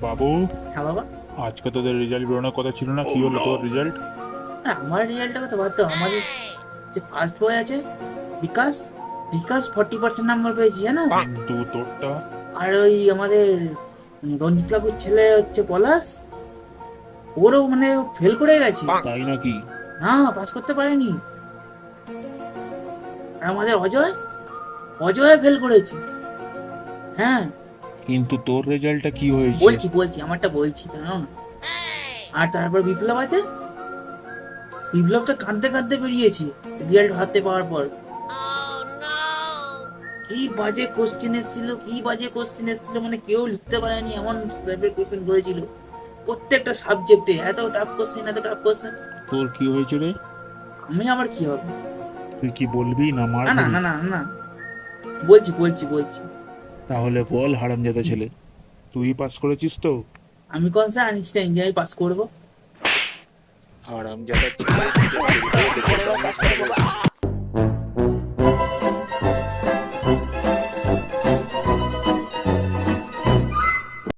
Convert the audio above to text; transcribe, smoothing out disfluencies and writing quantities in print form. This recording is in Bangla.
বাবু, হ্যাঁ বাবা। আজকে তোদের রেজাল্ট বেরোনোর কথা ছিল না? কি হলো তোর রেজাল্ট? আমার রেজাল্টের কথা বাদ দাও, আমাদের যে ফার্স্ট বয় আছে বিকাশ, বিকাশ 40% নাম্বার পেয়েছি জানো। কিন্তু তোরটা? আর ওই আমাদের রঞ্জিত কাকুর ছেলে হচ্ছে পলাশ, ওরও মানে ফেল করে গেছে। তাই নাকি? না, পাস করতে পারেনি। আর আমাদের অজয়, অজয় ফেল করেছে। হ্যাঁ, কিন্তু তোর রেজাল্টটা কি হয়েছে? বলছি বলছি আমারটা বলছি, জানো না। আর তারপর বিপ্লব আছে, বিপ্লব তো কাঁদতে কাঁদতে বেরিয়েছে রেজাল্ট হাতে পাওয়ার পর। কি বাজে কোশ্চেন এসেছিল, কি বাজে কোশ্চেন এসেছিল, মানে কেউ লিখতে পারেনি এমন টাইপের কোশ্চেন করেছিল। প্রত্যেকটা সাবজেক্টে এত টাফ কোশ্চেন, এত টাফ কোশ্চেন। তোর কি হয়েছে রে? আমি আমার কি হবে? তুই কি বলবি না মার না না খাবি? না না না, বলছি বলছি বলছি। তাহলে বল হারামজাদা ছেলে, তুই পাস করেছিস তো? আমি কোন সা আইনস্টাইন যে আমি পাস করবো? হারামজাদা ছেলে, নিজের পরীক্ষা থেকে পাস করে এসেছিস।